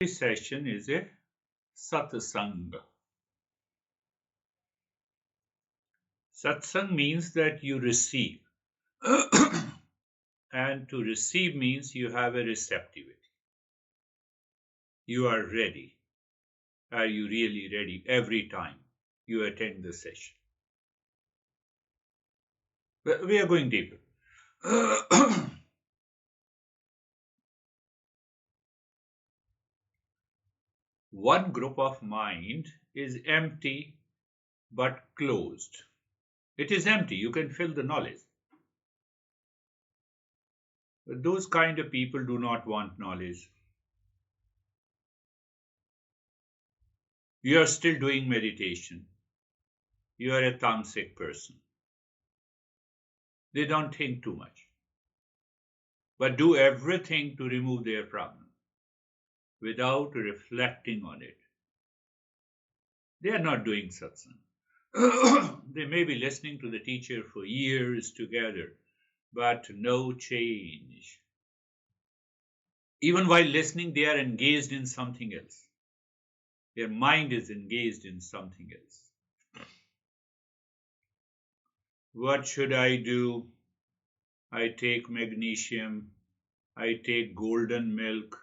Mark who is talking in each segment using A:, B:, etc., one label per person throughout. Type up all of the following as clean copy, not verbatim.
A: This session is a satsang. Satsang means that you receive, and to receive means you have a receptivity. You are ready. Are you really ready every time you attend the session? We are going deeper. One group of mind is empty but closed. It is empty, you can fill the knowledge. But those kind of people do not want knowledge. You are still doing meditation. You are a tamasic person. They don't think too much, but do everything to remove their problem without reflecting on it. They are not doing satsang. They may be listening to the teacher for years together, but no change. Even while listening, they are engaged in something else. Their mind is engaged in something else. What should I do? I take magnesium, I take golden milk,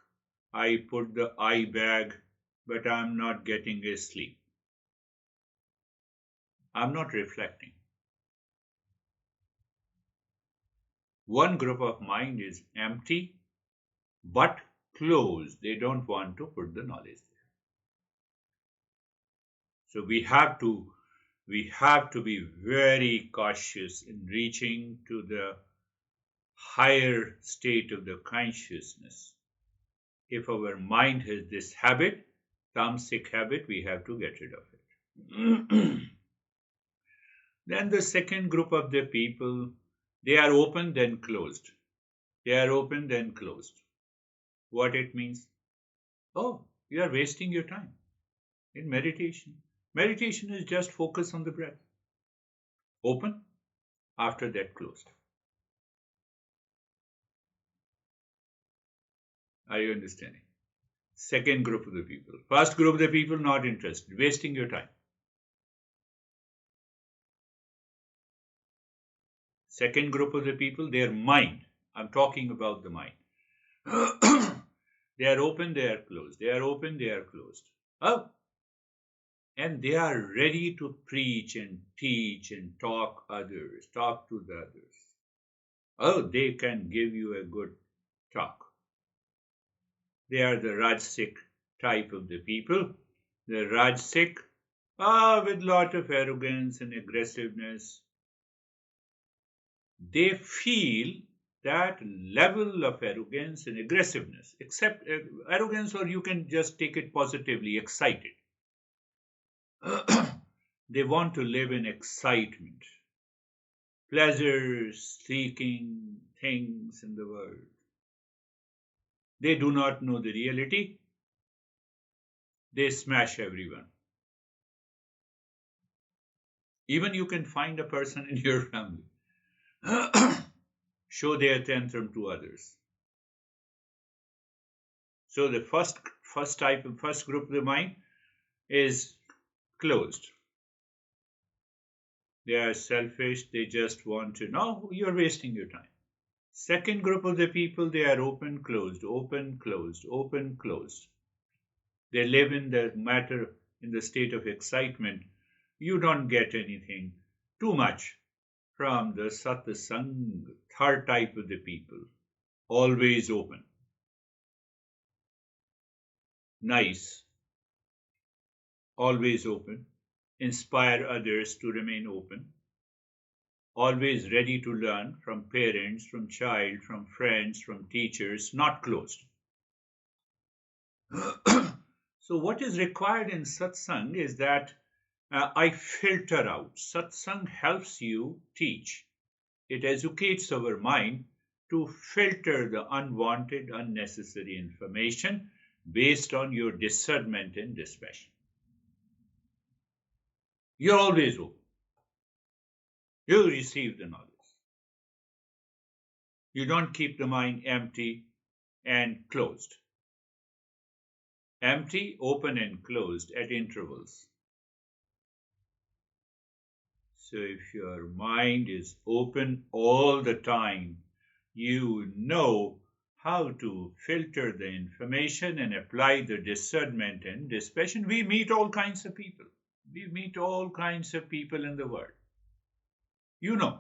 A: I put the eye bag, but I'm not getting a sleep. I'm not reflecting. One group of mind is empty but closed. They don't want to put the knowledge there. So we have to be very cautious in reaching to the higher state of the consciousness. If our mind has this habit, tamasic habit, we have to get rid of it. Then the second group of the people, they are open then closed. They are open then closed. What it means? Oh, you are wasting your time in meditation. Meditation is just focus on the breath. Open, after that closed. Are you understanding? Second group of the people. First group of the people not interested, wasting your time. Second group of the people, their mind. I'm talking about the mind. They are open, they are closed. They are open, they are closed. Oh, and they are ready to preach and teach and talk to the others. Oh, they can give you a good talk. They are the Rajasic type of the people. The Rajasic, with lot of arrogance and aggressiveness. They feel that level of arrogance and aggressiveness, except arrogance, or you can just take it positively, excited. They want to live in excitement, pleasure seeking things in the world. They do not know the reality. They smash everyone. Even you can find a person in your family, show their tantrum to others. So the first group of the mind is closed. They are selfish. They just want to know you're wasting your time. Second group of the people, they are open, closed, open, closed, open, closed. They live in the matter in the state of excitement. You don't get anything too much from the satsang, third type of the people. Always open. Nice. Always open. Inspire others to remain open. Always ready to learn from parents, from child, from friends, from teachers, not closed. So what is required in satsang is that I filter out. Satsang helps you teach. It educates our mind to filter the unwanted, unnecessary information based on your discernment and dispassion. You're always open. You receive the knowledge. You don't keep the mind empty and closed. empty, open, and closed at intervals. So if your mind is open all the time, you know how to filter the information and apply the discernment and dispassion. We meet all kinds of people. We meet all kinds of people in the world. You know,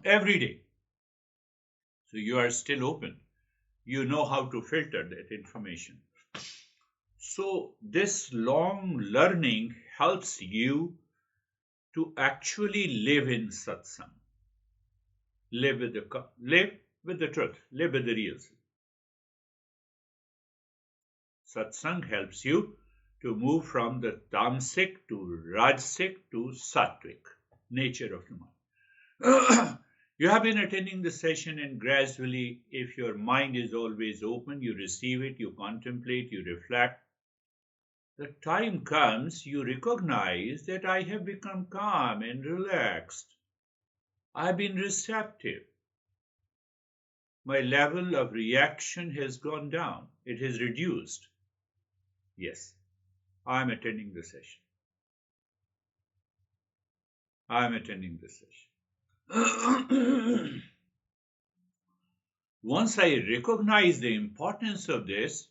A: every day. So you are still open. You know how to filter that information. So this long learning helps you to actually live in satsang. Live with the truth. Live with the real. Satsang helps you to move from the tamasic to rajasic to sattvic nature of the mind. You have been attending the session, and gradually, if your mind is always open, you receive it, you contemplate, you reflect. The time comes, you recognize that I have become calm and relaxed. I've been receptive. My level of reaction has gone down, it has reduced. Yes, I'm attending the session. I'm attending the session. Once I recognize the importance of this,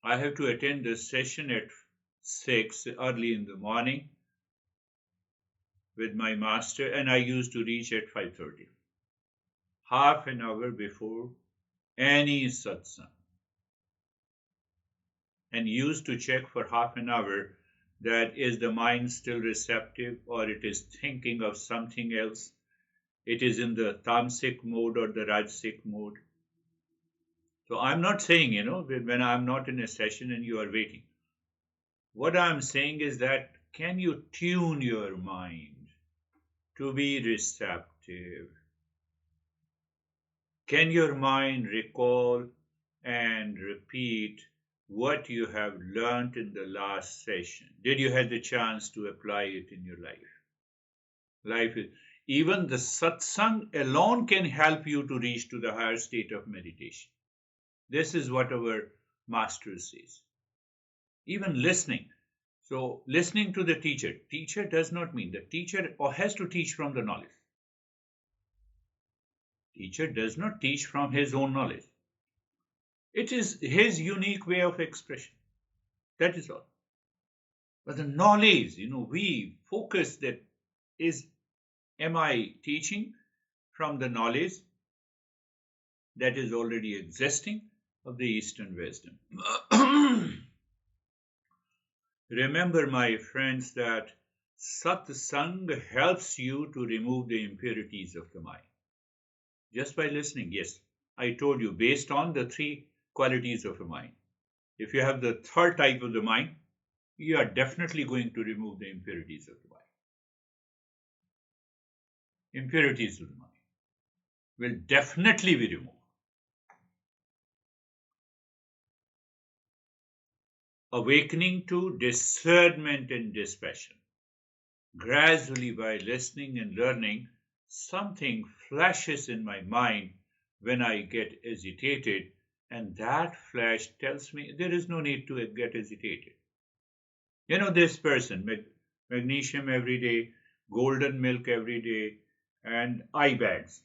A: I have to attend the session at 6 early in the morning with my master, and I used to reach at 5:30, half an hour before any satsang, and used to check for half an hour that is the mind still receptive or it is thinking of something else. It is in the tamasic mode or the rajasic mode. So I'm not saying, when I'm not in a session and you are waiting. What I'm saying is that can you tune your mind to be receptive? Can your mind recall and repeat what you have learned in the last session? Did you have the chance to apply it in your life? Even the satsang alone can help you to reach to the higher state of meditation. This is what our master says. Even listening. So listening to the teacher. Teacher does not mean the teacher has to teach from the knowledge. Teacher does not teach from his own knowledge. It is his unique way of expression. That is all. But the knowledge, we focus that am I teaching from the knowledge that is already existing of the Eastern wisdom? Remember, my friends, that satsang helps you to remove the impurities of the mind. Just by listening, yes. I told you, based on the 3 qualities of a mind. If you have the third type of the mind, you are definitely going to remove the impurities of the mind. Impurities of the mind will definitely be removed. Awakening to discernment and dispassion. Gradually, by listening and learning, something flashes in my mind when I get agitated, and that flash tells me there is no need to get agitated. This person, magnesium every day, golden milk every day, and eye bags.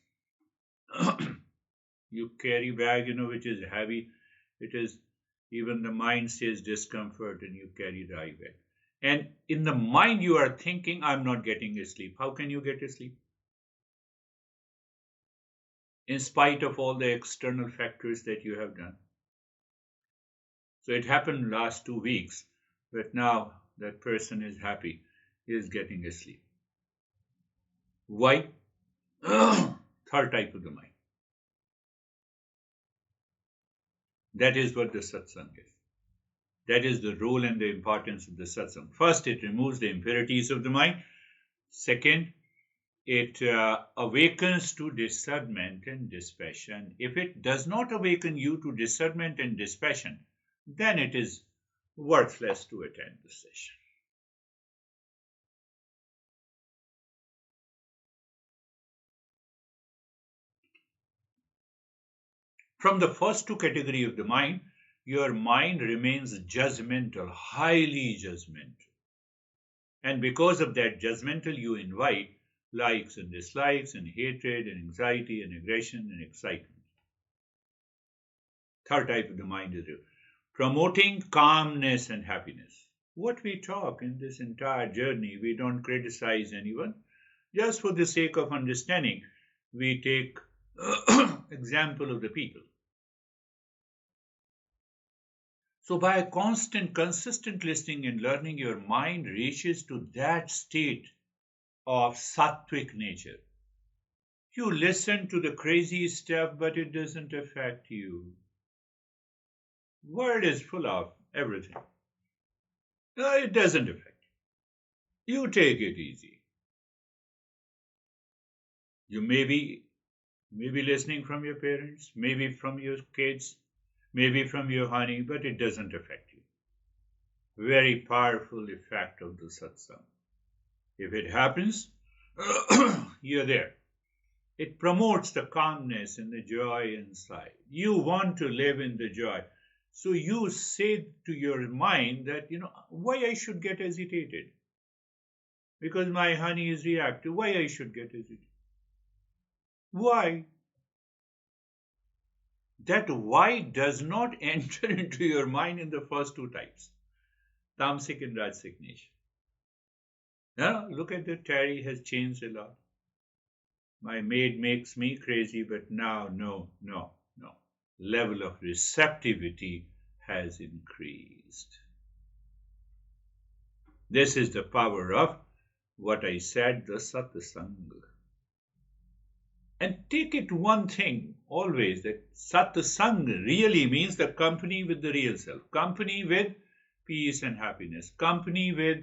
A: You carry bag, which is heavy. It is, even the mind says discomfort, and you carry the eye bag. And in the mind, you are thinking, I'm not getting asleep. How can you get asleep? In spite of all the external factors that you have done. So it happened last 2 weeks, but now that person is happy, he is getting asleep. Why? Third type of the mind. That is what the satsang is. That is the role and the importance of the satsang. First, it removes the impurities of the mind. Second, it awakens to discernment and dispassion. If it does not awaken you to discernment and dispassion, then it is worthless to attend the session. From the first two categories of the mind, your mind remains judgmental, highly judgmental. And because of that judgmental, you invite likes and dislikes and hatred and anxiety and aggression and excitement. Third type of the mind is promoting calmness and happiness. What we talk in this entire journey, we don't criticize anyone. Just for the sake of understanding, we take example of the people. So by consistent listening and learning, your mind reaches to that state of sattvic nature. You listen to the crazy stuff, but it doesn't affect you. World is full of everything. No, it doesn't affect you. You take it easy. You may be listening from your parents, maybe from your kids, maybe from your honey, but it doesn't affect you. Very powerful effect of the satsang. If it happens, you're there. It promotes the calmness and the joy inside. You want to live in the joy. So you say to your mind that, why I should get agitated? Because my honey is reactive. Why I should get agitated? Why? That why does not enter into your mind in the first two types, tamasic and rajasic nature. Now, look at the Terry has changed a lot. My maid makes me crazy, but now, no. Level of receptivity has increased. This is the power of what I said, the satsanga. And take it one thing always, that satsanga really means the company with the real self, company with peace and happiness, company with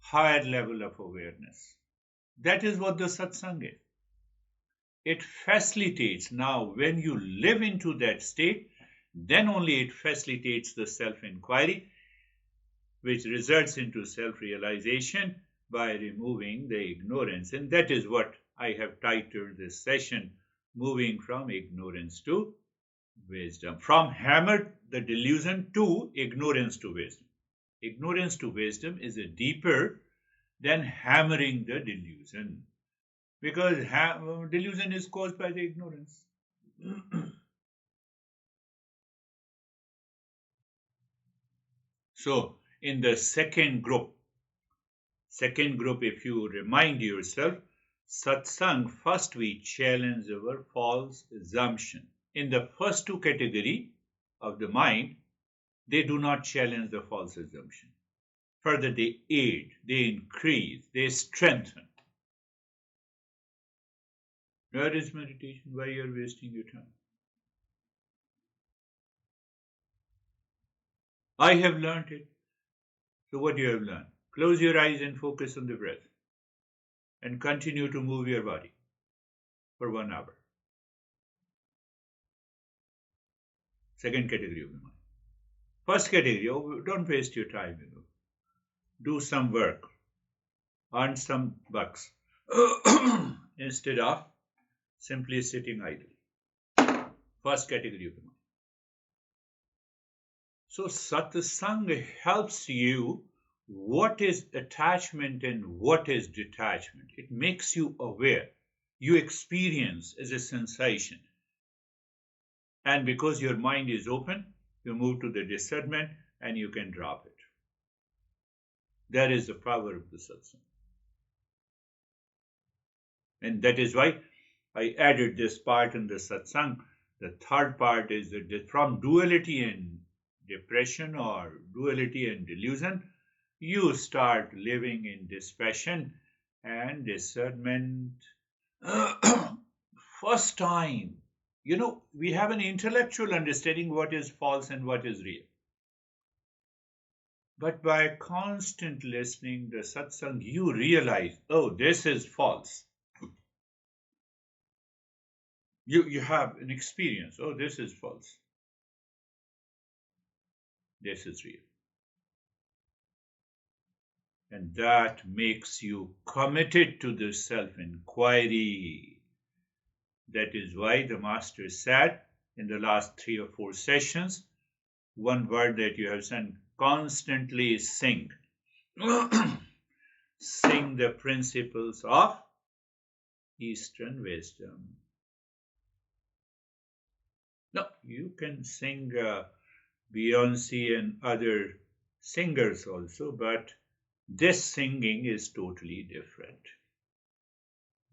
A: higher level of awareness. That is what the satsanga is. It facilitates. Now, when you live into that state, then only it facilitates the self-inquiry, which results into self-realization by removing the ignorance. And that is what I have titled this session, Moving from Ignorance to Wisdom. From hammer, the delusion, to ignorance to wisdom. Ignorance to wisdom is a deeper than hammering the delusion. Because delusion is caused by the ignorance. So, in the second group, if you remind yourself, satsang, first we challenge our false assumption. In the first two categories of the mind, they do not challenge the false assumption. Further, they aid, they increase, they strengthen. Where is meditation? Why you are wasting your time? I have learned it. So what you have learned? Close your eyes and focus on the breath. And continue to move your body for 1 hour. Second category of the mind. First category, don't waste your time. Do some work. Earn some bucks. Instead of simply sitting idle. First category of the mind. So satsang helps you what is attachment and what is detachment. It makes you aware. You experience as a sensation. And because your mind is open, you move to the discernment and you can drop it. That is the power of the satsang. And that is why I added this part in the satsang. The third part is that from duality and depression or duality and delusion, you start living in dispassion and discernment. First time, we have an intellectual understanding what is false and what is real. But by constant listening, the satsang, you realize, oh, this is false. You have an experience, oh, this is false. This is real. And that makes you committed to the self-inquiry. That is why the master said, in the last 3 or 4 sessions. One word that you have said constantly is sing. Sing the principles of Eastern wisdom. No, you can sing Beyonce and other singers also, but this singing is totally different.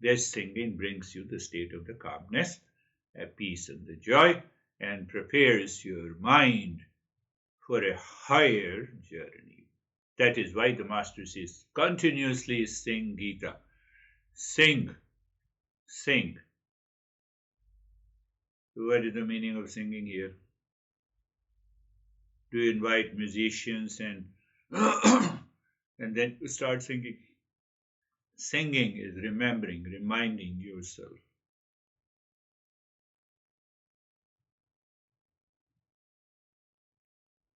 A: This singing brings you the state of the calmness, a peace and the joy, and prepares your mind for a higher journey. That is why the Master says, continuously sing Gita. Sing, sing. What is the meaning of singing here? Do you invite musicians and and then start singing? Singing is remembering, reminding yourself.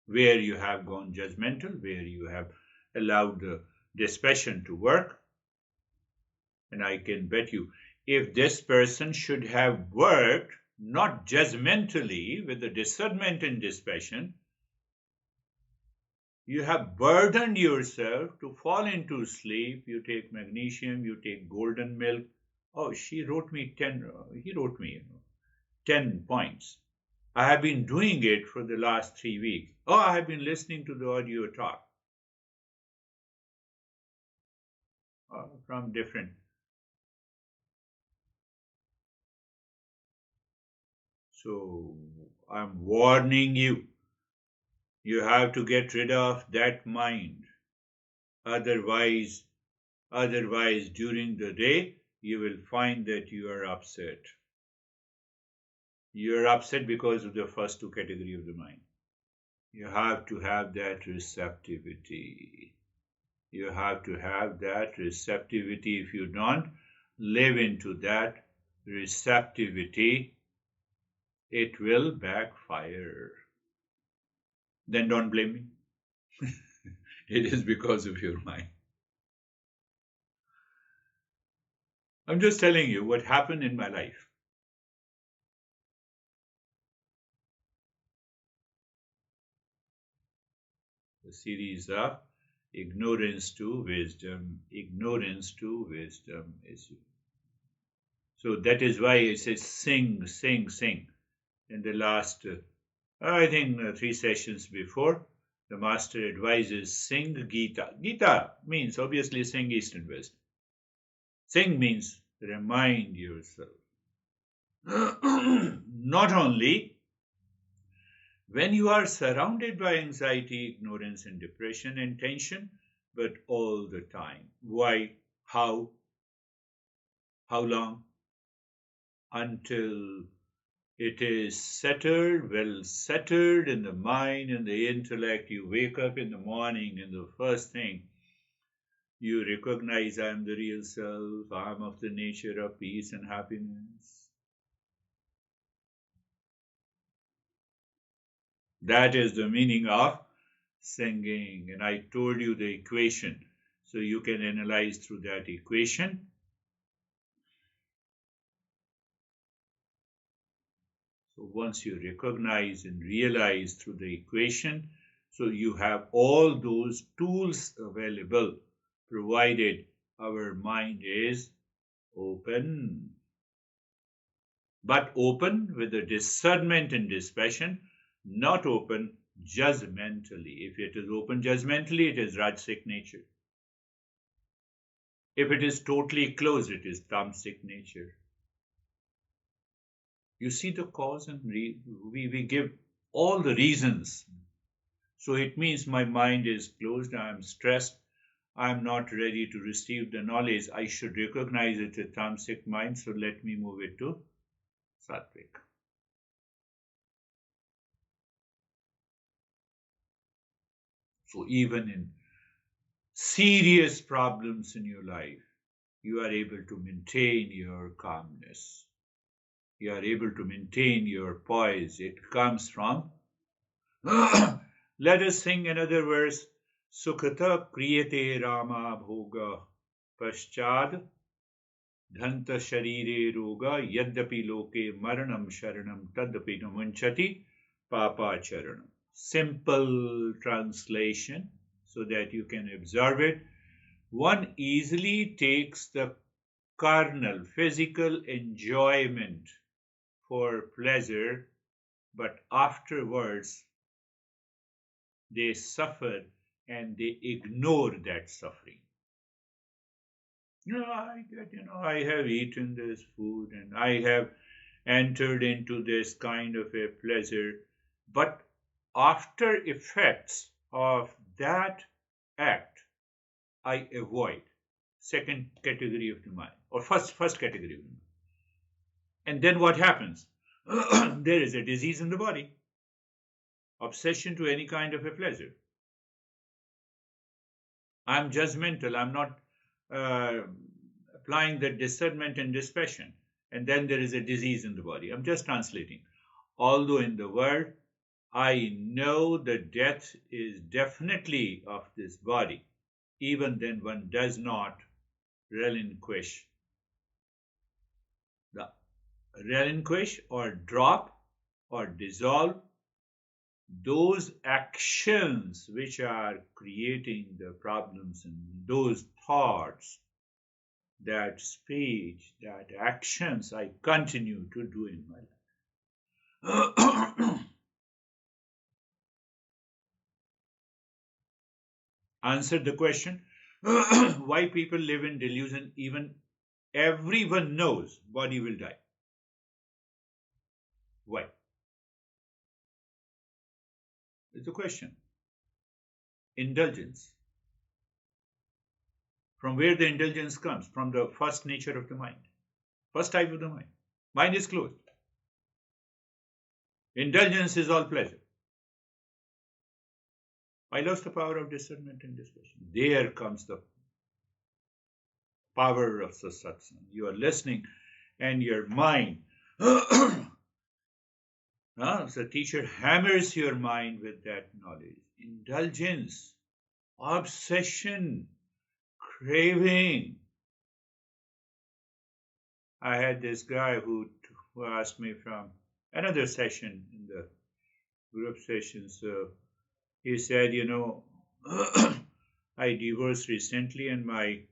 A: Where you have gone judgmental, where you have allowed this passion to work. And I can bet you, if this person should have worked not judgmentally with the discernment and dispassion, you have burdened yourself to fall into sleep. You take magnesium, you take golden milk. Oh, he wrote me 10 points. I have been doing it for the last 3 weeks. Oh, I have been listening to the audio talk from different. So I'm warning you. You have to get rid of that mind. Otherwise, during the day, you will find that you are upset. You are upset because of the first two categories of the mind. You have to have that receptivity. You have to have that receptivity. If you don't live into that receptivity, it will backfire. Then don't blame me. It is because of your mind. I'm just telling you what happened in my life. The series of ignorance to wisdom. Ignorance to wisdom is. So that is why it says sing, sing, sing. In the last, I think 3 sessions before, the Master advises sing Gita. Gita means obviously sing Eastern wisdom. Sing means remind yourself. Not only when you are surrounded by anxiety, ignorance, and depression and tension, but all the time. Why? How? How long? Until it is settled, well settled in the mind and the intellect. You wake up in the morning and the first thing you recognize, I am the real self, I am of the nature of peace and happiness. That is the meaning of singing. And I told you the equation. So you can analyze through that equation. So once you recognize and realize through the equation, so you have all those tools available, provided our mind is open. But open with the discernment and dispassion, not open judgmentally. If it is open judgmentally, it is Rajasic nature. If it is totally closed, it is Tamasic nature. You see the cause, and we give all the reasons. So it means my mind is closed, I am stressed, I am not ready to receive the knowledge. I should recognize it as Tamasic mind, so let me move it to Sattvic. So even in serious problems in your life, you are able to maintain your calmness. You are able to maintain your poise. It comes from. Let us sing another verse. Sukhata kriyate Rama bhoga paschad Dhanta sharire roga yadyapi loke maranam sharanam tadapi namunchati papa charanam. Simple translation so that you can observe it. One easily takes the carnal, physical enjoyment for pleasure, but afterwards they suffer and they ignore that suffering. I have eaten this food and I have entered into this kind of a pleasure, but after effects of that act, I avoid second category of the mind or first category of the mind. And then what happens? There is a disease in the body, obsession to any kind of a pleasure. I'm judgmental. I'm not uh, applying the discernment and dispassion. And then there is a disease in the body. I'm just translating. Although in the world, I know the death is definitely of this body, even then one does not relinquish the relinquish or drop or dissolve those actions which are creating the problems and those thoughts, that speech, that actions I continue to do in my life. Answer the question why people live in delusion even everyone knows body will die. Why? It's a question. Indulgence. From where the indulgence comes? From the first nature of the mind. First type of the mind. Mind is closed. Indulgence is all pleasure. I lost the power of discernment and discussion. There comes the power of the satsang. You are listening and your mind. The teacher hammers your mind with that knowledge. Indulgence, obsession, craving. I had this guy who asked me from another session in the group session. So he said, I divorced recently, and my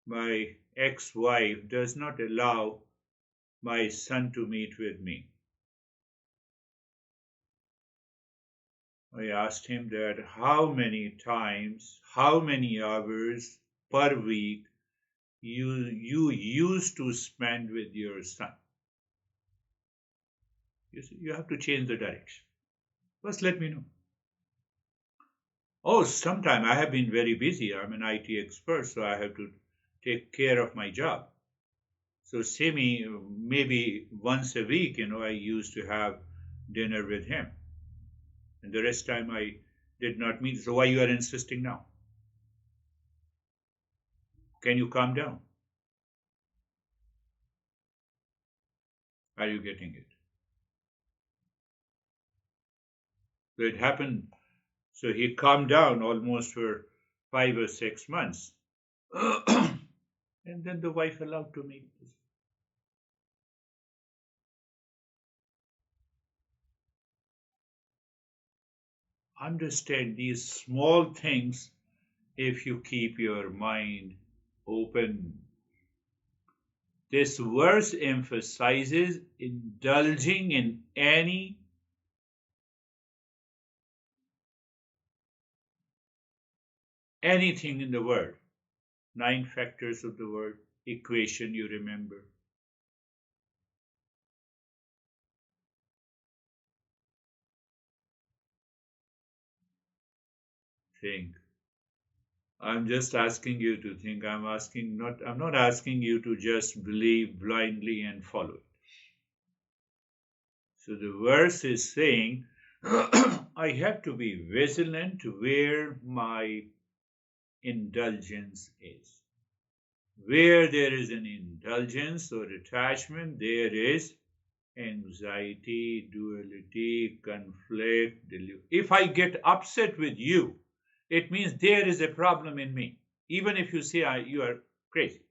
A: my ex-wife does not allow my son to meet with me. I asked him that how many times, how many hours per week you used to spend with your son. You see, you have to change the direction. First, let me know. Oh, sometime I have been very busy. I'm an IT expert, so I have to take care of my job. So maybe once a week, I used to have dinner with him. And the rest time I did not meet. So why you are insisting now? Can you calm down? Are you getting it? So it happened. So he calmed down almost for 5 or 6 months. And then the wife allowed to meet. Understand these small things if you keep your mind open. This verse emphasizes indulging in anything in the world. 9 factors of the world equation, you remember. Think. I'm just asking you to think. I'm not asking you to just believe blindly and follow it. So the verse is saying I have to be vigilant where my indulgence is. Where there is an indulgence or attachment, there is anxiety, duality, conflict, delusion. If I get upset with you, it means there is a problem in me, even if you say you are crazy.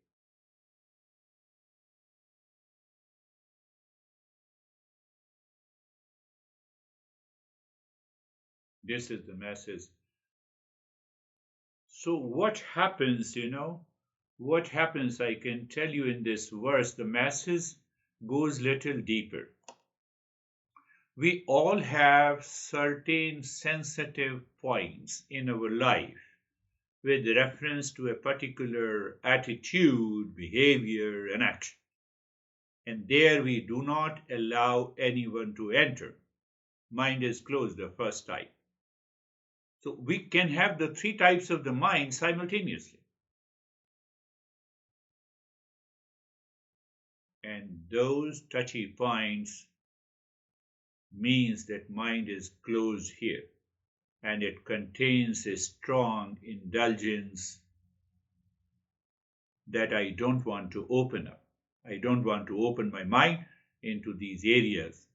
A: This is the message. So what happens, what happens, I can tell you in this verse, the message goes little deeper. We all have certain sensitive points in our life with reference to a particular attitude, behavior, and action. And there we do not allow anyone to enter. Mind is closed, the first type. So we can have the three types of the mind simultaneously. And those touchy points means that mind is closed here. And it contains a strong indulgence that I don't want to open up. I don't want to open my mind into these areas.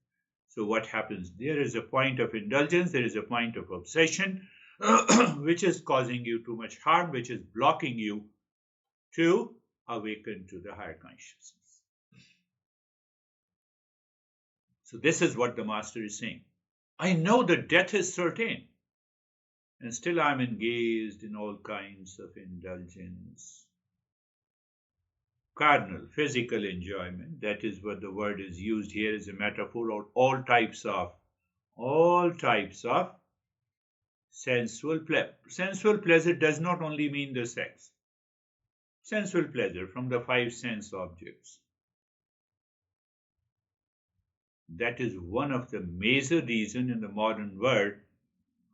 A: So what happens? There is a point of indulgence, there is a point of obsession, which is causing you too much harm, which is blocking you to awaken to the higher consciousness. So this is what the master is saying. I know that death is certain, and still I'm engaged in all kinds of indulgence. Carnal, physical enjoyment, that is what the word is used here as a metaphor, or all types of sensual pleasure. Sensual pleasure does not only mean the sex. Sensual pleasure from the five sense objects. That is one of the major reasons in the modern world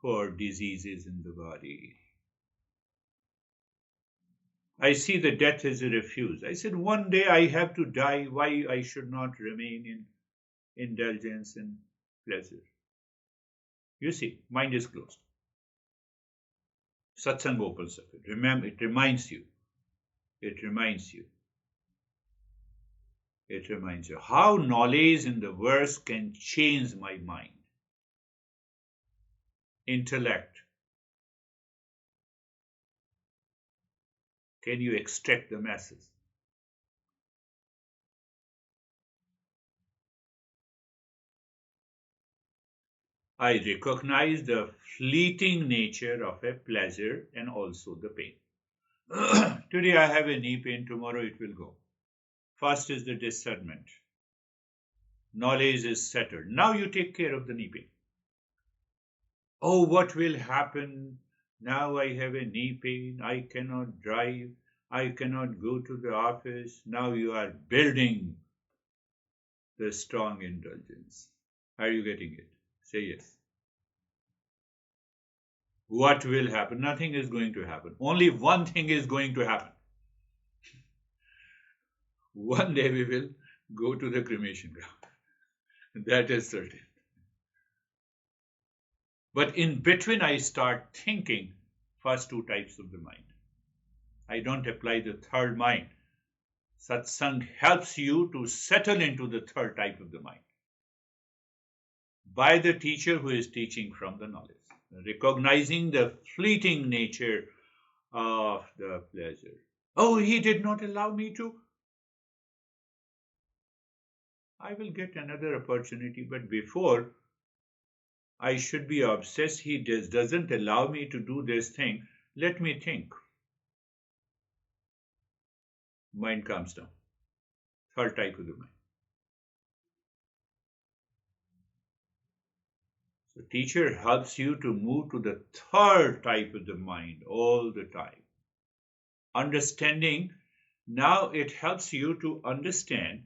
A: for diseases in the body. I see that death is a refuse. I said, one day I have to die. Why I should not remain in indulgence and pleasure? You see, mind is closed. Satsang opens up. Remember, it reminds you. It reminds you. It reminds you how knowledge in the verse can change my mind. Intellect. Can you extract the message? I recognize the fleeting nature of a pleasure and also the pain. Today I have a knee pain, tomorrow it will go. First is the discernment. Knowledge is settled. Now you take care of the knee pain. Oh, what will happen? Now I have a knee pain. I cannot drive. I cannot go to the office. Now you are building the strong indulgence. Are you getting it? Say yes. What will happen? Nothing is going to happen. Only one thing is going to happen. One day we will go to the cremation ground. That is certain. But in between, I start thinking first two types of the mind. I don't apply the third mind. Satsang helps you to settle into the third type of the mind by the teacher who is teaching from the knowledge, recognizing the fleeting nature of the pleasure. Oh, he did not allow me to. I will get another opportunity, but before I should be obsessed, he doesn't allow me to do this thing. Let me think. Mind calms down. Third type of the mind. So teacher helps you to move to the third type of the mind all the time. Understanding, now it helps you to understand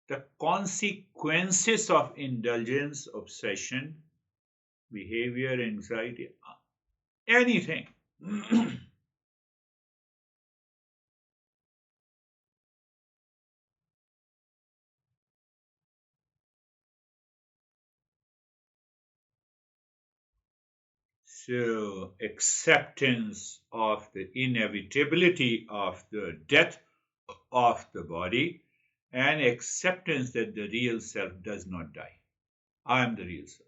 A: the consequences of indulgence, obsession, behavior, anxiety, anything. So, acceptance of the inevitability of the death of the body and acceptance that the real self does not die. I am the real self.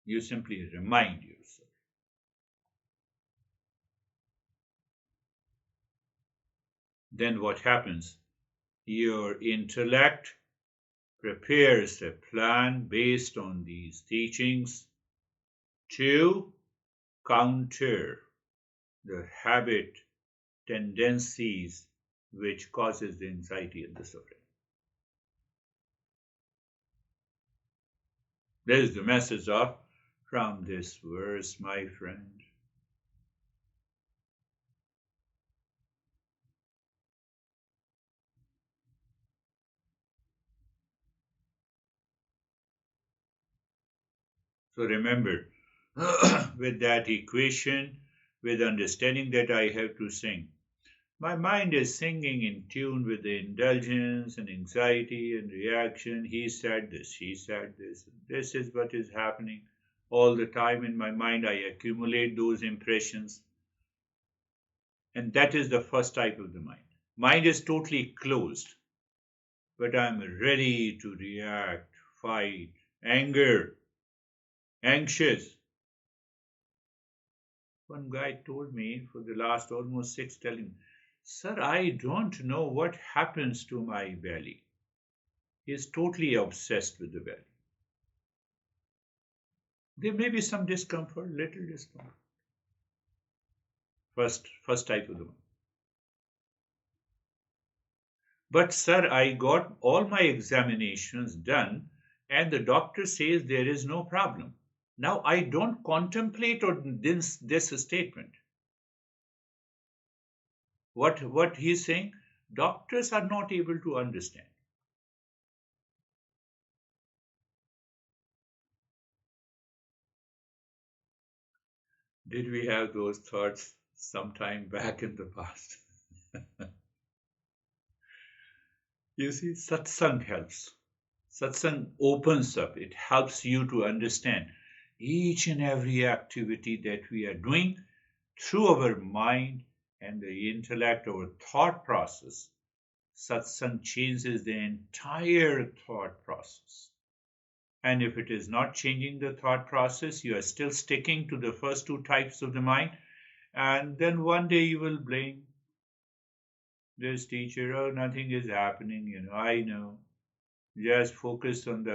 A: You simply remind yourself. Then what happens? Your intellect prepares a plan based on these teachings to counter the habit tendencies which causes the anxiety and the suffering. There is the message of from this verse, my friend. So remember, with that equation, with understanding that I have to sing, my mind is singing in tune with the indulgence and anxiety and reaction. He said this, she said this. This is what is happening all the time in my mind. I accumulate those impressions. And that is the first type of the mind. Mind is totally closed, but I'm ready to react, fight, anger, anxious. One guy told me for the last almost 6 telling, Sir, I don't know what happens to my belly. He is totally obsessed with the belly. There may be some discomfort, little discomfort. First type of the one. But sir, I got all my examinations done and the doctor says there is no problem. Now I don't contemplate on this statement. What he's saying, doctors are not able to understand. Did we have those thoughts sometime back in the past? You see, satsang helps. Satsang opens up. It helps you to understand each and every activity that we are doing through our mind and the intellect, our thought process. Satsang changes the entire thought process. And if it is not changing the thought process, you are still sticking to the first two types of the mind. And then one day you will blame this teacher, oh, nothing is happening, I know. Just focus on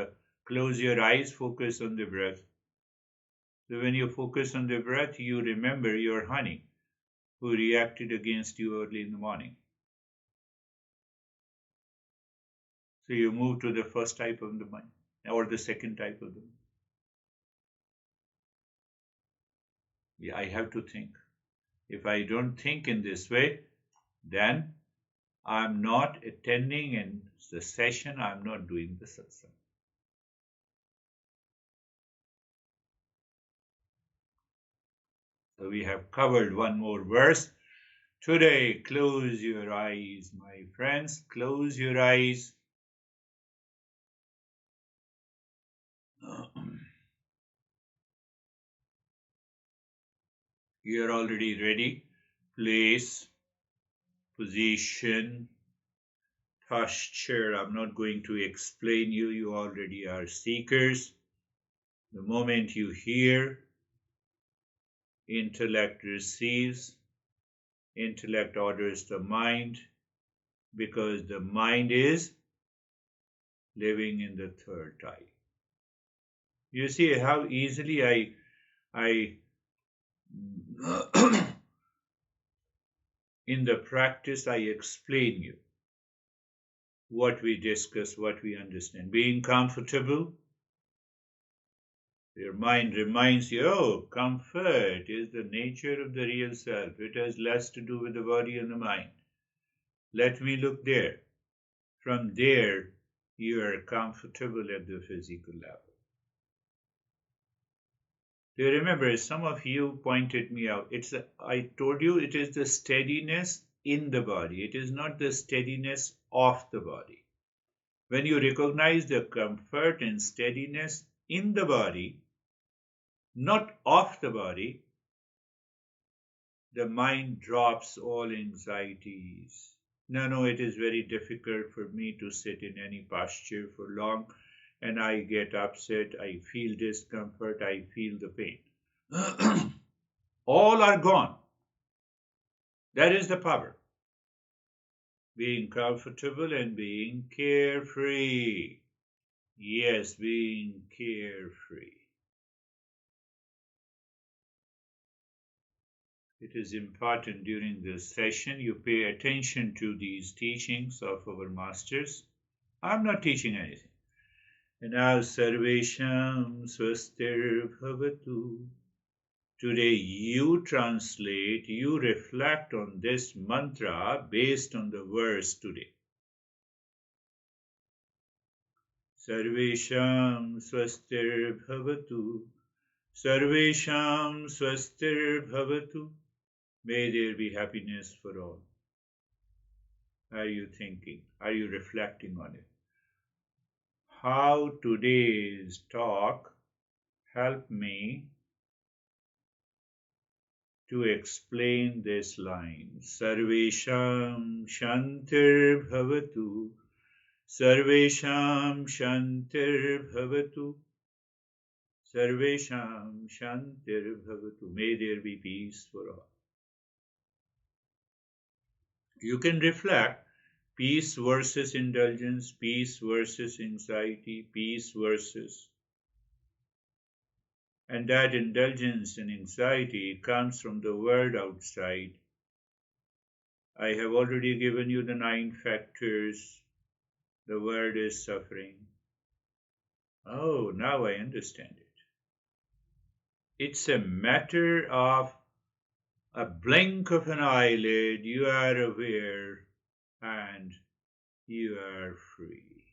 A: close your eyes, focus on the breath. So when you focus on the breath, you remember your honey who reacted against you early in the morning. So you move to the first type of the mind or the second type of the mind. Yeah, I have to think. If I don't think in this way, then I'm not attending in the session, I'm not doing the satsang. So we have covered one more verse. Today, close your eyes, my friends. Close your eyes. You're already ready. Place, position, posture. I'm not going to explain you. You already are seekers. The moment you hear, intellect receives. Intellect orders the mind because the mind is living in the third eye. You see how easily I in the practice I explain you what we discuss, what we understand. Being comfortable, your mind reminds you, oh, comfort is the nature of the real self. It has less to do with the body and the mind. Let me look there. From there, you are comfortable at the physical level. Do you remember, some of you pointed me out, I told you it is the steadiness in the body. It is not the steadiness of the body. When you recognize the comfort and steadiness in the body, not of the body, the mind drops all anxieties. No, it is very difficult for me to sit in any posture for long, and I get upset, I feel discomfort, I feel the pain. All are gone. That is the power. Being comfortable and being carefree. Yes, being carefree. It is important during this session you pay attention to these teachings of our masters. I'm not teaching anything. And now, Sarvesham Swastir Bhavatu. Today you translate, you reflect on this mantra based on the verse today. Sarvesham Swastir Bhavatu. Sarvesham Swastir Bhavatu. May there be happiness for all. Are you thinking? Are you reflecting on it? How today's talk helped me to explain this line. Sarvesham Shantir Bhavatu. Sarvesham Shantir Bhavatu. Sarvesham Shantir Bhavatu. May there be peace for all. You can reflect peace versus indulgence, peace versus anxiety, peace versus. And that indulgence and anxiety comes from the world outside. I have already given you the 9 factors. The world is suffering. Oh, now I understand it. It's a matter of a blink of an eyelid, you are aware and you are free.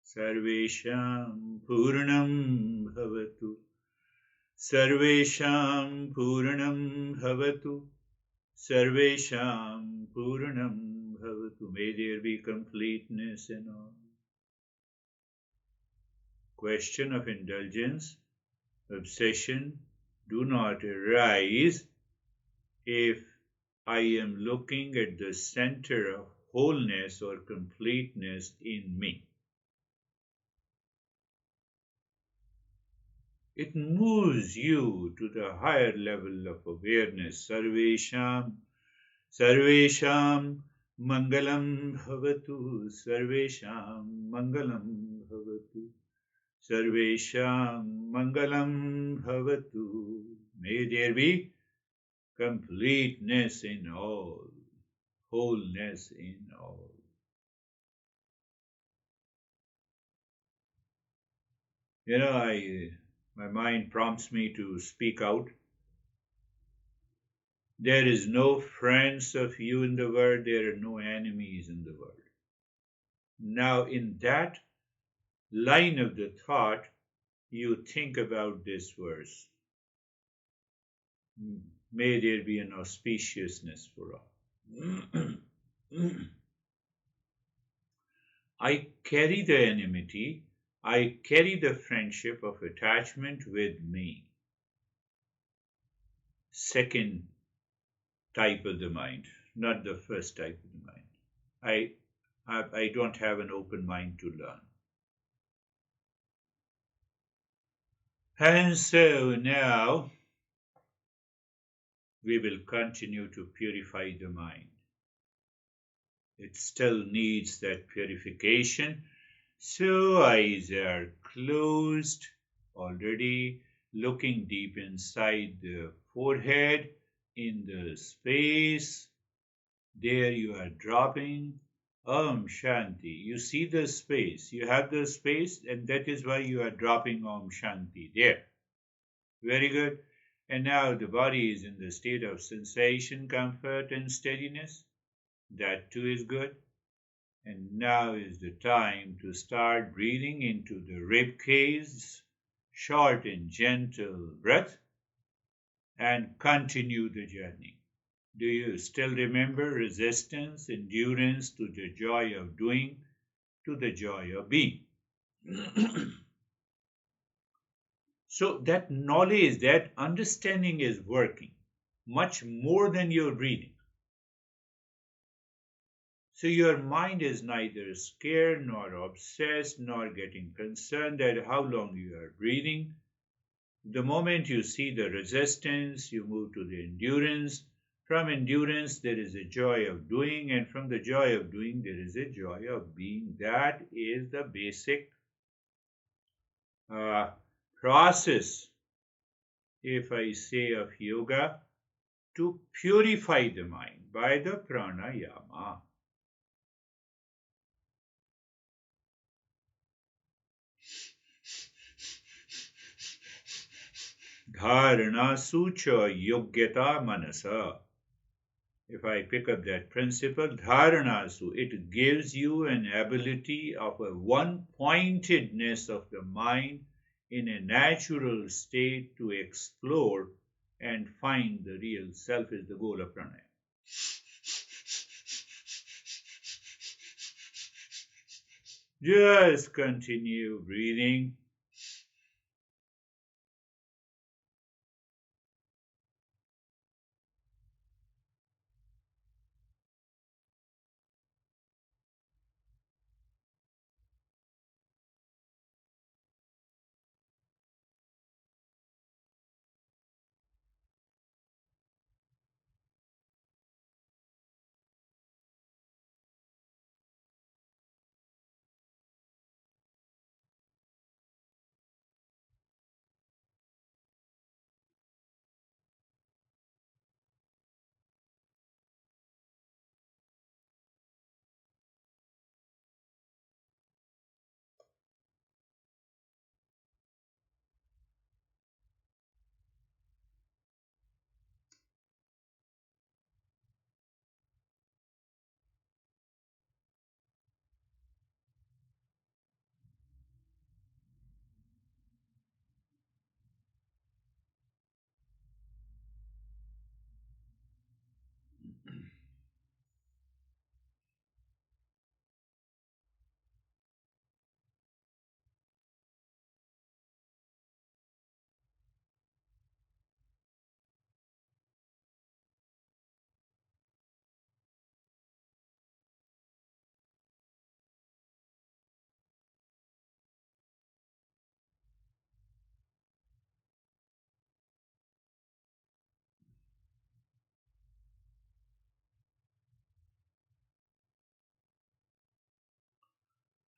A: Sarvesham Purnam Bhavatu. Sarvesham Purnam Bhavatu. Sarvesham Purnam Bhavatu. May there be completeness in all. Question of indulgence, obsession do not arise if I am looking at the center of wholeness or completeness in me. It moves you to the higher level of awareness. Sarvesham, Sarvesham Mangalam Bhavatu. Sarvesham Mangalam Bhavatu. Sarvesham Mangalam Bhavatu. May there be completeness in all, wholeness in all. My mind prompts me to speak out. There is no friends of you in the world, there are no enemies in the world. Now, in that line of the thought, you think about this verse. May there be an auspiciousness for all. I carry the enmity, I carry the friendship of attachment with me. Second type of the mind, not the first type of the mind. I don't have an open mind to learn. And so now we will continue to purify the mind. It still needs that purification. So eyes are closed already, looking deep inside the forehead, in the space. There you are dropping Om Shanti. You see the space. You have the space, and that is why you are dropping Om Shanti there. Very good. And now the body is in the state of sensation, comfort, and steadiness. That too is good. And now is the time to start breathing into the rib cage, short and gentle breath, and continue the journey. Do you still remember resistance, endurance to the joy of doing, to the joy of being? So that knowledge, that understanding is working much more than your breathing. So your mind is neither scared nor obsessed nor getting concerned at how long you are breathing. The moment you see the resistance, you move to the endurance. From endurance, there is a joy of doing, and from the joy of doing, there is a joy of being. That is the basic process, if I say, of yoga. to purify the mind by the pranayama. Dharana sucha yogyata manasa. If I pick up that principle, dharanasu, it gives you an ability of a one pointedness of the mind in a natural state to explore and find the real self is the goal of pranayama. Just continue breathing.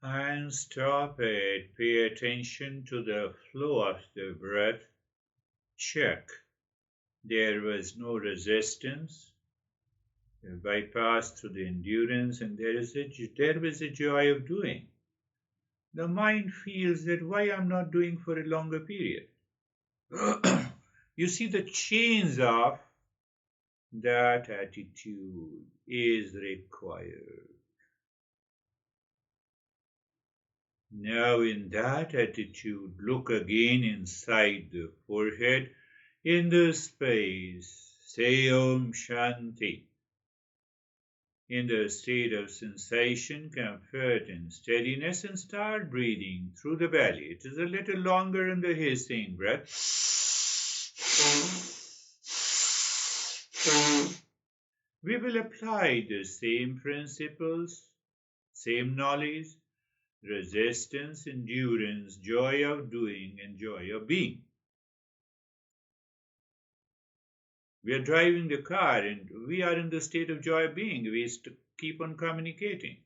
A: And stop it. Pay attention to the flow of the breath. Check. There was no resistance. Bypass through the endurance, and there was a joy of doing. The mind feels that why I'm not doing for a longer period. You see, the change of that attitude is required. Now, in that attitude, look again inside the forehead, in the space. Say Om Shanti. In the state of sensation, comfort, and steadiness, and start breathing through the belly. It is a little longer in the hissing breath. We will apply the same principles, same knowledge, resistance, endurance, joy of doing, and joy of being. We are driving the car and we are in the state of joy of being. We keep on communicating.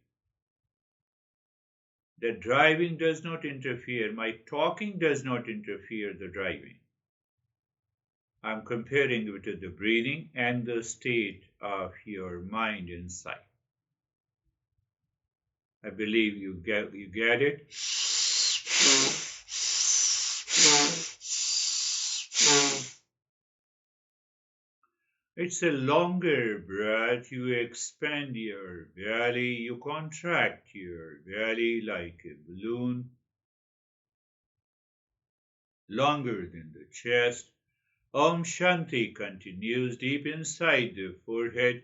A: The driving does not interfere. My talking does not interfere the driving. I'm comparing it to the breathing and the state of your mind inside. I believe you get it. It's a longer breath. You expand your belly, you contract your belly like a balloon, longer than the chest. Om Shanti continues deep inside the forehead.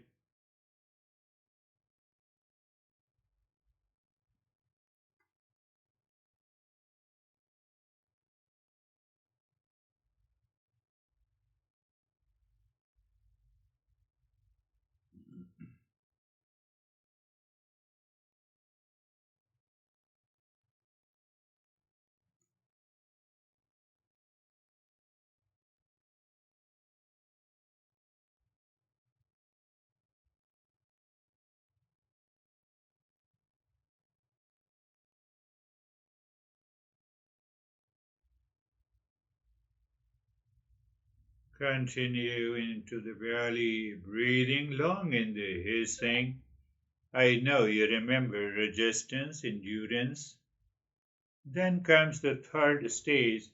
A: Continue into the belly, breathing long in the hissing. I know you remember resistance, endurance. Then comes the third stage,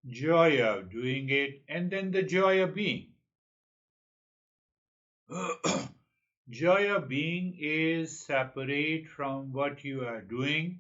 A: joy of doing it, and then the joy of being. Joy of being is separate from what you are doing.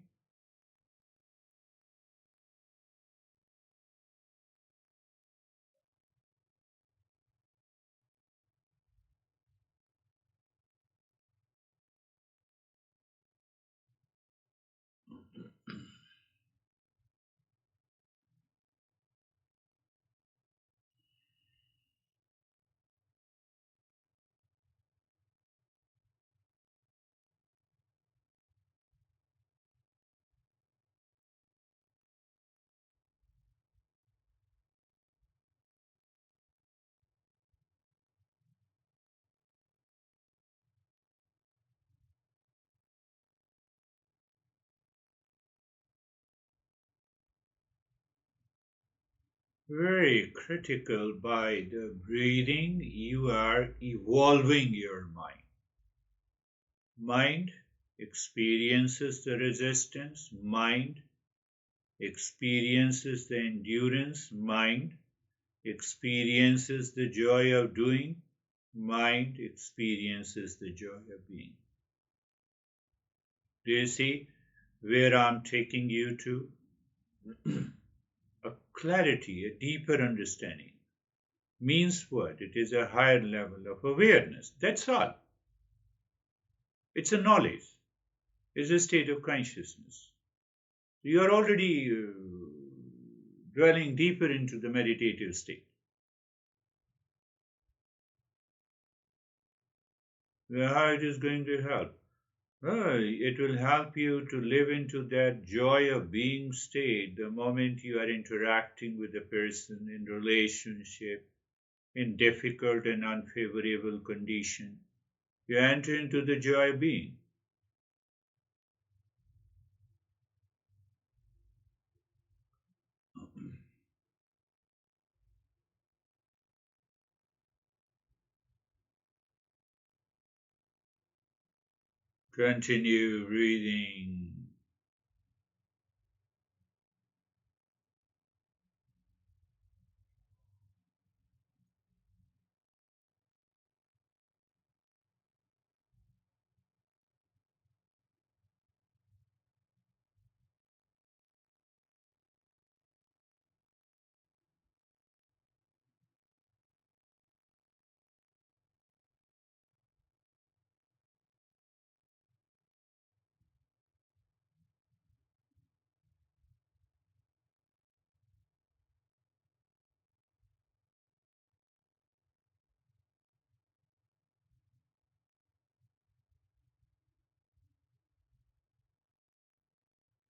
A: Very critical. By the breathing, you are evolving your mind. Mind experiences the resistance, mind experiences the endurance, mind experiences the joy of doing, mind experiences the joy of being. Do you see where I'm taking you to? A clarity, a deeper understanding. Means what? It is a higher level of awareness. That's all. It's a knowledge. It's a state of consciousness. You are already dwelling deeper into the meditative state. How it is going to help? It will help you to live into that joy of being state the moment you are interacting with a person in relationship, in difficult and unfavorable condition. You enter into the joy of being. Continue breathing.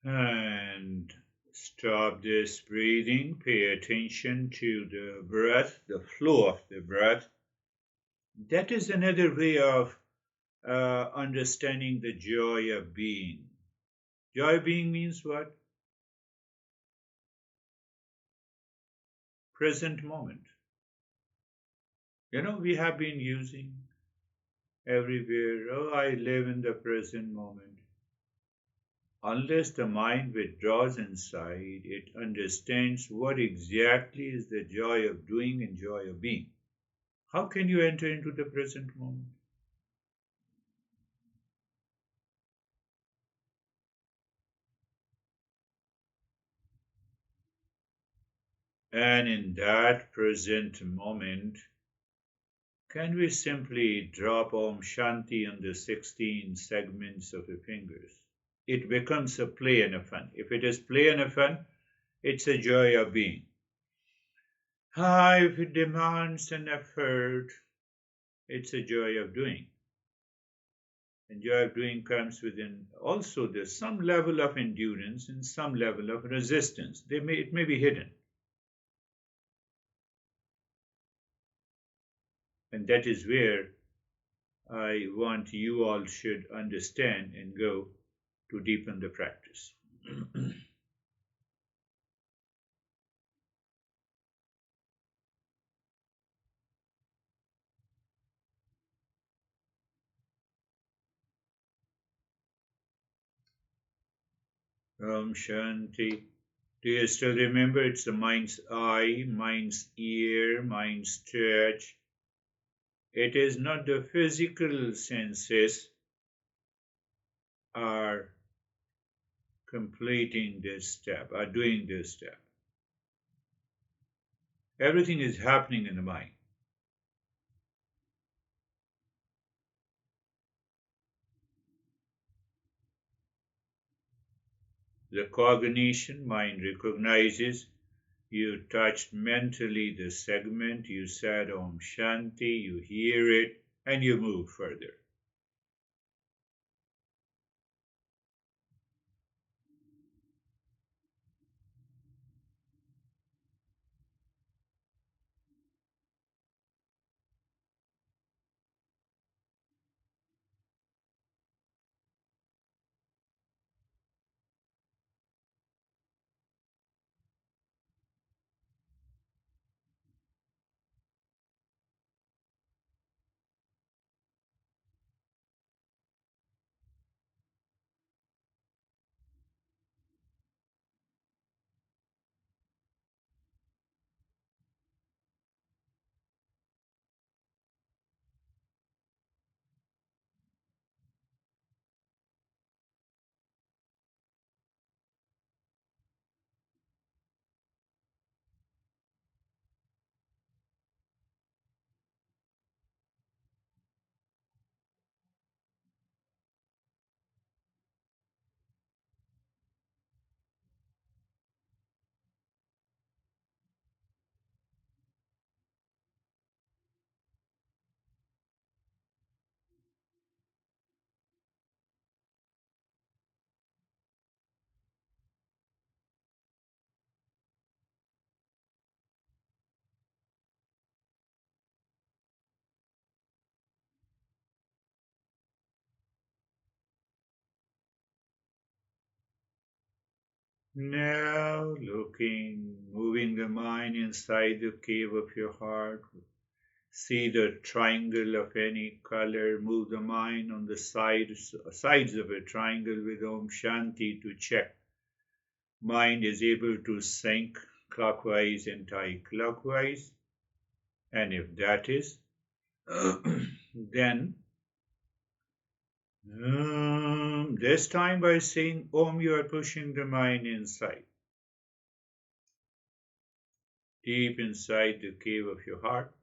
A: And stop this breathing. Pay attention to the breath, the flow of the breath. That is another way of understanding the joy of being. Joy of being means what? Present moment. We have been using everywhere, oh, I live in the present moment. Unless the mind withdraws inside, it understands what exactly is the joy of doing and joy of being. How can you enter into the present moment? And in that present moment, can we simply drop Om Shanti on the 16 segments of the fingers? It becomes a play and a fun. If it is play and a fun, it's a joy of being. If it demands an effort, it's a joy of doing. And joy of doing comes within also there's some level of endurance and some level of resistance. It may be hidden. And that is where I want you all should understand and go to deepen the practice. Om Shanti. Do you still remember? It's the mind's eye, mind's ear, mind's touch. It is not the physical senses are completing this step, are doing this step. Everything is happening in the mind. The cognition, mind recognizes you touched mentally the segment, you said Om Shanti, you hear it, and you move further. Now looking, moving the mind inside the cave of your heart. See the triangle of any color. Move the mind on the sides of a triangle with Om Shanti to check. Mind is able to sync clockwise and anti-clockwise. And if that is, then this time by saying Om, you are pushing the mind inside, deep inside the cave of your heart.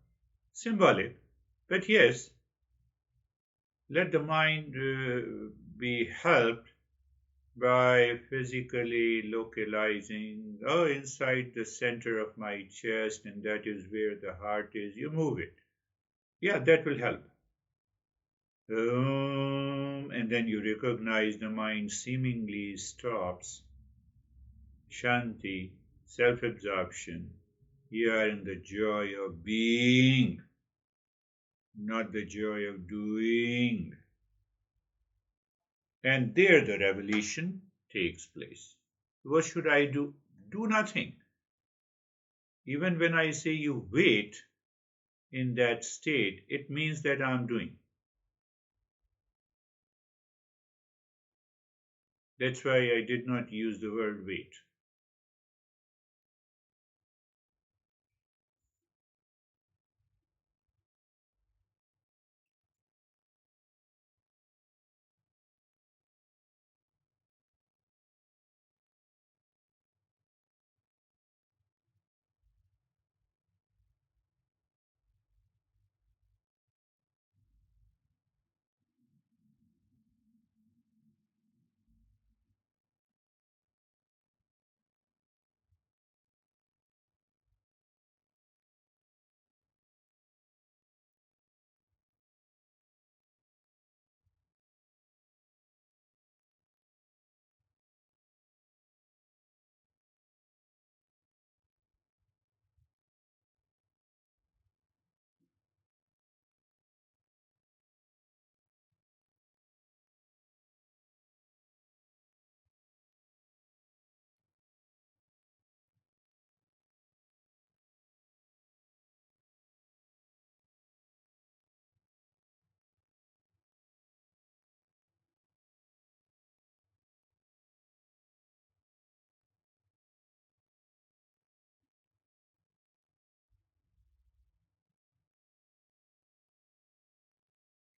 A: Symbolic, but yes, let the mind be helped by physically localizing, oh, inside the center of my chest, and that is where the heart is. You move it. Yeah, that will help. And then you recognize the mind seemingly stops. Shanti, self absorption. You are in the joy of being, not the joy of doing. And there the revelation takes place. What should I do? Do nothing. Even when I say you wait in that state, it means that I'm doing. That's why I did not use the word wait.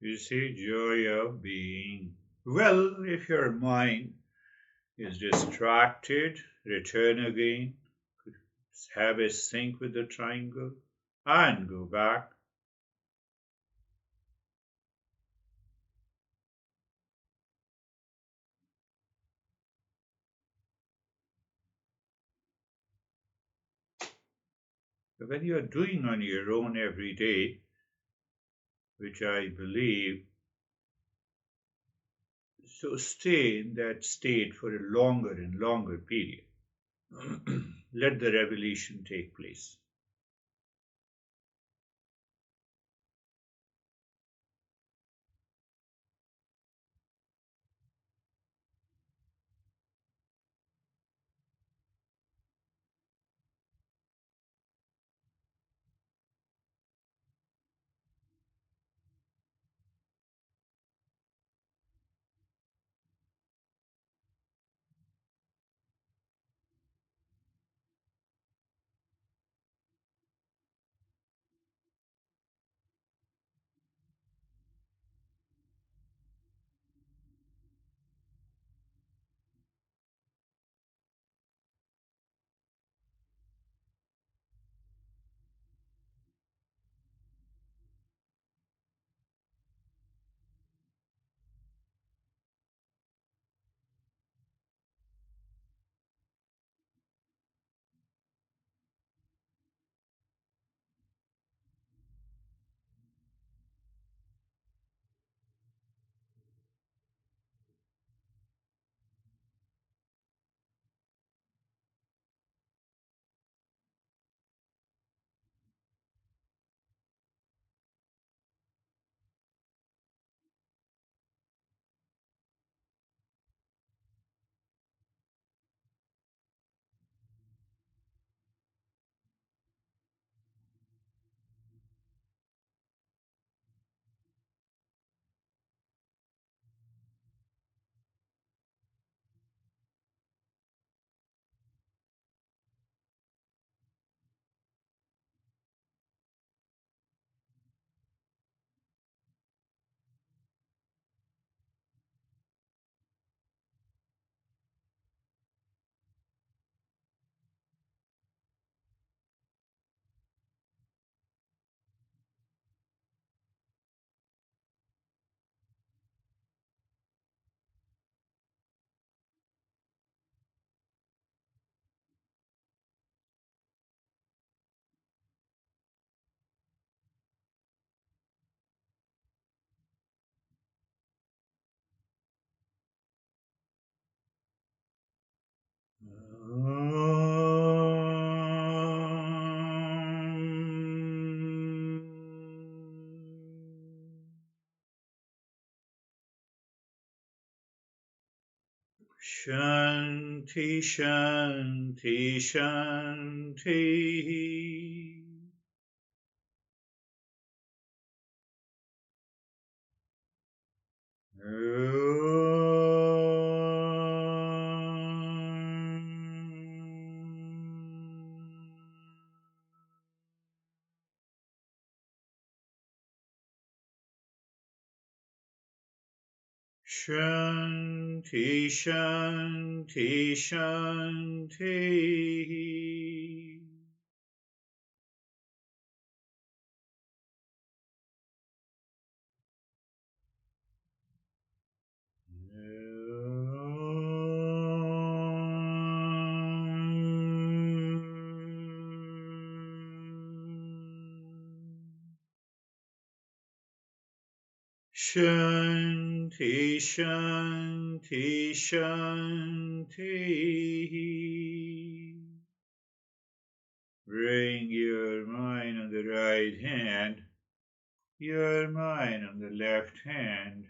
A: You see, joy of being. Well, if your mind is distracted, return again, have a sync with the triangle, and go back. When you are doing on your own every day, which I believe, so stay in that state for a longer and longer period. Let the revelation take place. Shanti, Shanti, Shanti. Shanti, Shanti, Shanti. Shanti, Shanti, Shanti. Bring your mind on the right hand, your mind on the left hand.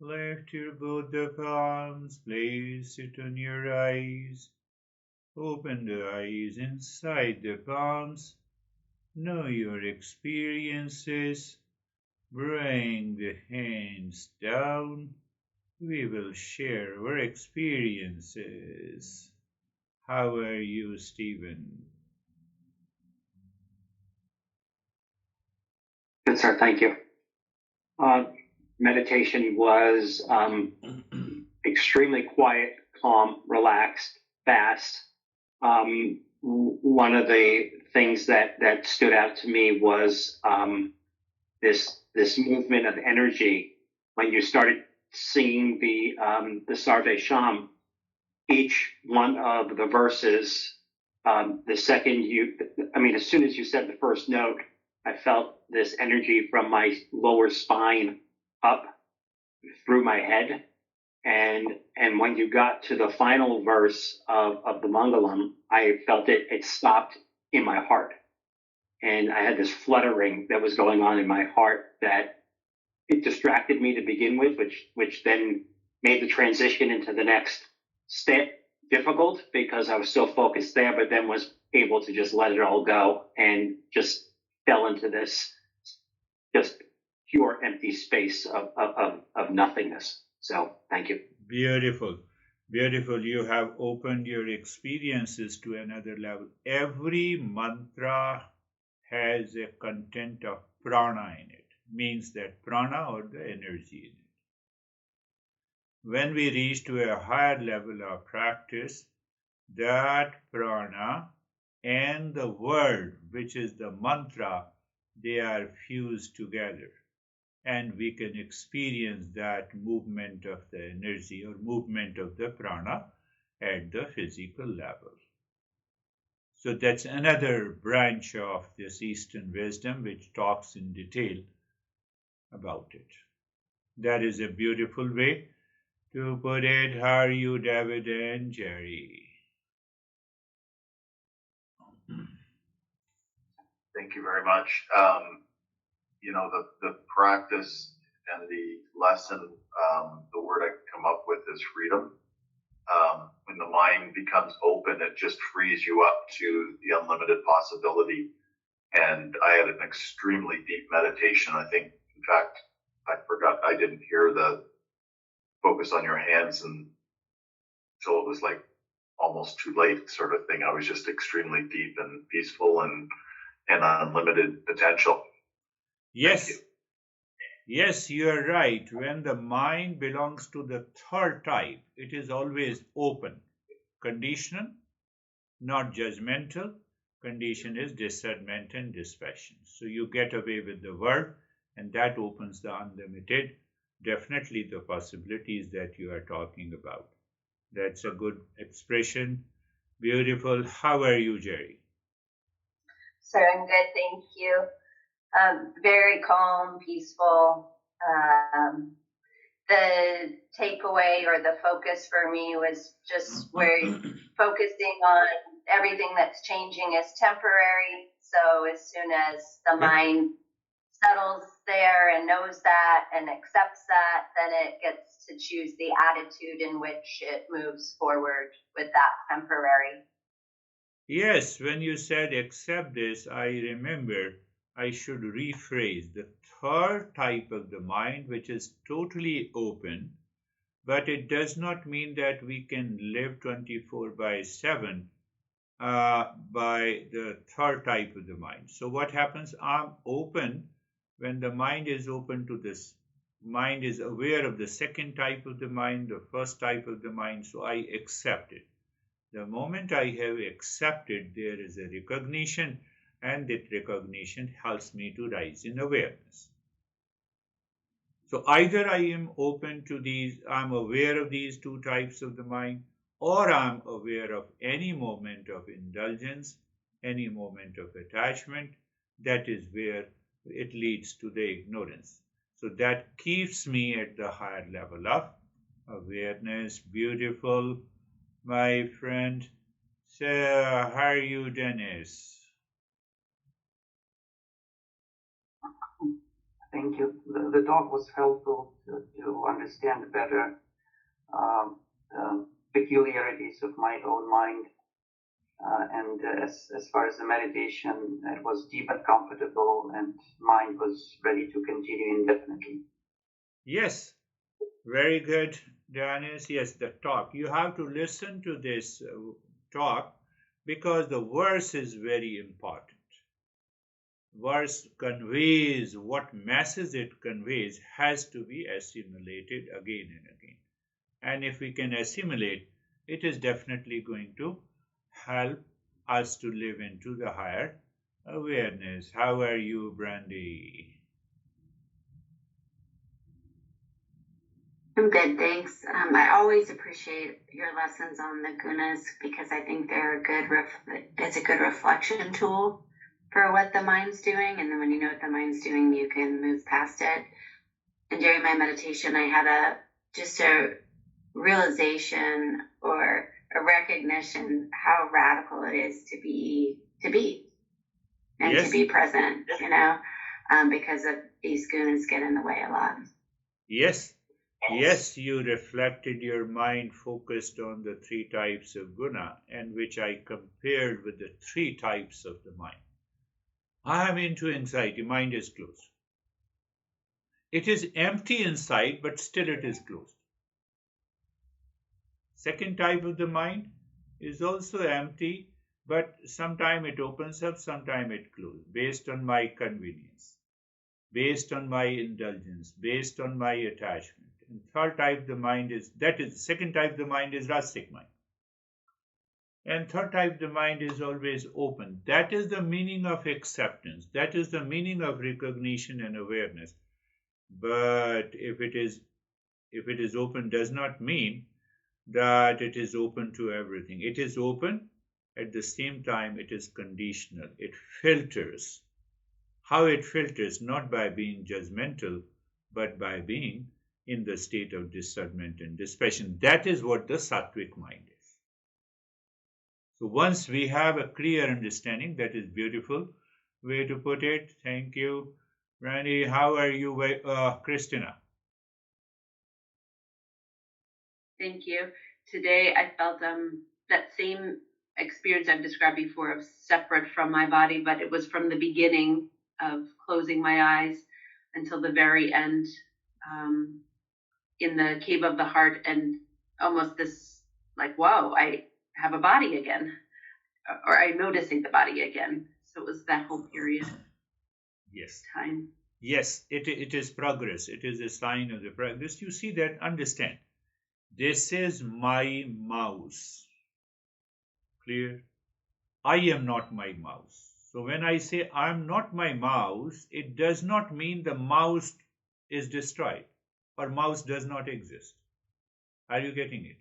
A: Lift your both the palms, place it on your eyes. Open the eyes inside the palms. Know your experiences. Bring the hands down. We will share our experiences. How are you, Stephen?
B: Good, sir. Thank you. Meditation was extremely quiet, calm, relaxed, fast. One of the things that stood out to me was this movement of energy. When you started singing the Sarve Sham, each one of the verses, as soon as you said the first note, I felt this energy from my lower spine up through my head. And when you got to the final verse of the Mangalam, I felt it stopped in my heart. And I had this fluttering that was going on in my heart that it distracted me to begin with, which then made the transition into the next step difficult because I was so focused there, but then was able to just let it all go and just fell into this just pure empty space of nothingness. So thank you.
A: Beautiful. Beautiful. You have opened your experiences to another level. Every mantra has a content of prana in it, means that prana or the energy in it. When we reach to a higher level of practice, that prana and the word, which is the mantra, they are fused together. And we can experience that movement of the energy or movement of the prana at the physical level. So that's another branch of this Eastern wisdom which talks in detail about it. That is a beautiful way to put it. How are you, David and Jerry?
C: Thank you very much. The practice and the lesson, the word I come up with is freedom. When the mind becomes open, it just frees you up to the unlimited possibility. And I had an extremely deep meditation. I think, in fact, I forgot, I didn't hear the focus on your hands until it was like almost too late sort of thing. I was just extremely deep and peaceful and unlimited potential.
A: Yes. Yes, you are right. When the mind belongs to the third type, it is always open. Conditional, not judgmental. Condition is discernment and dispassion. So you get away with the word, and that opens the unlimited, definitely the possibilities that you are talking about. That's a good expression. Beautiful. How are you, Jerry?
D: Sir, I'm good, thank you. Very calm, peaceful. The takeaway or the focus for me was just where focusing on everything that's changing is temporary. So as soon as the mind settles there and knows that and accepts that, then it gets to choose the attitude in which it moves forward with that temporary.
A: Yes, when you said accept this, I remember I should rephrase the third type of the mind, which is totally open, but it does not mean that we can live 24/7 by the third type of the mind. So what happens? I'm open when the mind is open to this. Mind is aware of the second type of the mind, the first type of the mind, so I accept it. The moment I have accepted, there is a recognition, and that recognition helps me to rise in awareness. So either I am open to these, I'm aware of these two types of the mind, or I'm aware of any moment of indulgence, any moment of attachment. That is where it leads to the ignorance. So that keeps me at the higher level of awareness. Beautiful, my friend. So, how are you, Dennis?
E: Thank you. The talk was helpful to understand better peculiarities of my own mind. And as far as the meditation, it was deep and comfortable, and mind was ready to continue indefinitely.
A: Yes, very good, Dennis. Yes, the talk. You have to listen to this talk because the verse is very important. verse conveys, what message it conveys, has to be assimilated again and again. And if we can assimilate, it is definitely going to help us to live into the higher awareness. How are you, Brandy?
F: I'm good, thanks. I always appreciate your lessons on the gunas because I think they're it's a good reflection tool for what the mind's doing. And then when you know what the mind's doing, you can move past it. And during my meditation, I had just a realization or a recognition how radical it is to be and
A: Yes.
F: to be present, because of these gunas get in the way a lot.
A: Yes. Yes, you reflected your mind focused on the three types of guna, and which I compared with the three types of the mind. I am into anxiety, mind is closed. It is empty inside, but still it is closed. Second type of the mind is also empty, but sometime it opens up, sometime it closes, based on my convenience, based on my indulgence, based on my attachment. And third type of the mind second type of the mind is rasic mind. And third type of the mind is always open. That is the meaning of acceptance. That is the meaning of recognition and awareness. But if it is open, does not mean that it is open to everything. It is open, at the same time it is conditional. It filters. How it filters? Not by being judgmental, but by being in the state of discernment and dispassion. That is what the sattvic mind is. So once we have a clear understanding, that is beautiful way to put it. Thank you. Randy, how are you, Christina?
G: Thank you. Today I felt that same experience I've described before of separate from my body, but it was from the beginning of closing my eyes until the very end, in the cave of the heart, and almost this like, whoa, I have a body again, or I'm noticing the body again. So it was that whole period.
A: Yes.
G: Time.
A: Yes, it is progress. It is a sign of the progress. You see that, understand. This is my mouse. Clear? I am not my mouse. So when I say I'm not my mouse, it does not mean the mouse is destroyed or mouse does not exist. Are you getting it?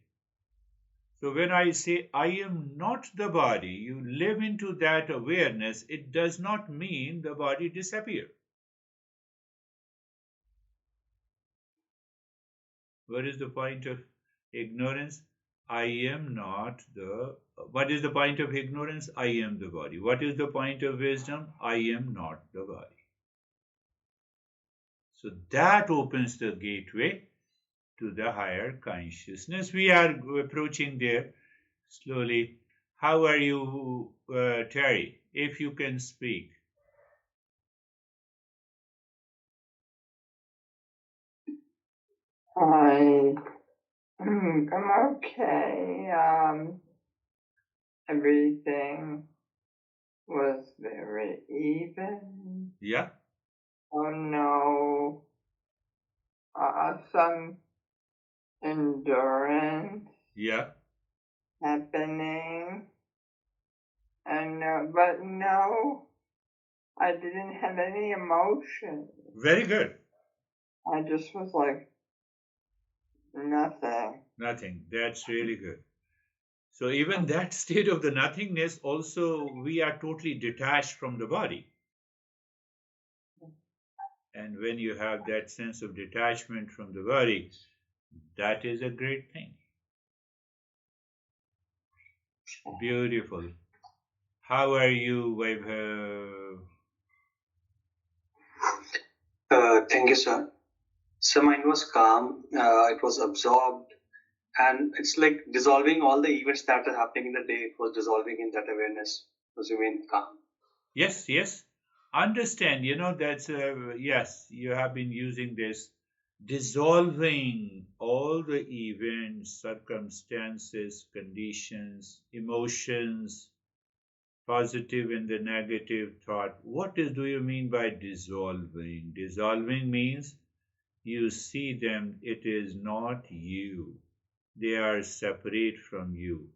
A: So when I say I am not the body, you live into that awareness, it does not mean the body disappears. What is the point of ignorance? I am not the... What is the point of ignorance? I am the body. What is the point of wisdom? I am not the body. So that opens the gateway to the higher consciousness. We are approaching there slowly. How are you, Terry? If you can speak.
H: I'm okay. Everything was very even.
A: Yeah.
H: Oh no. Some endurance.
A: Yeah.
H: Happening. And but no, I didn't have any emotion.
A: Very good.
H: I just was like nothing.
A: Nothing. That's really good. So even that state of the nothingness, also we are totally detached from the body. And when you have that sense of detachment from the body, that is a great thing. Beautiful. How are you, Vaibhav?
I: Thank you, sir. So mine was calm. It was absorbed, and it's like dissolving all the events that are happening in the day. It was dissolving in that awareness. It was remain calm.
A: Yes, yes. Understand, that's, yes, you have been using this, dissolving all the events, circumstances, conditions, emotions, positive and the negative thought. What do you mean by dissolving? Dissolving means you see them, it is not you. They are separate from you.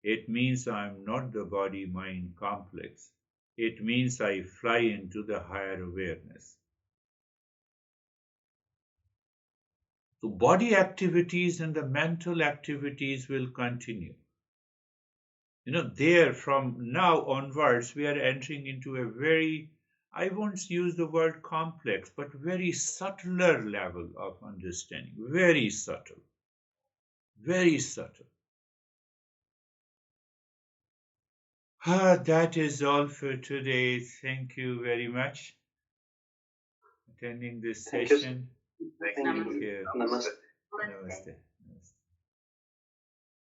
A: It means I am not the body-mind complex. It means I fly into the higher awareness. So body activities and the mental activities will continue. There from now onwards, we are entering into a very, I won't use the word complex, but very subtler level of understanding. Very subtle. Very subtle. That is all for today. Thank you very much for attending this session.
C: Thank
I: Thank
C: you.
I: you. Namaste.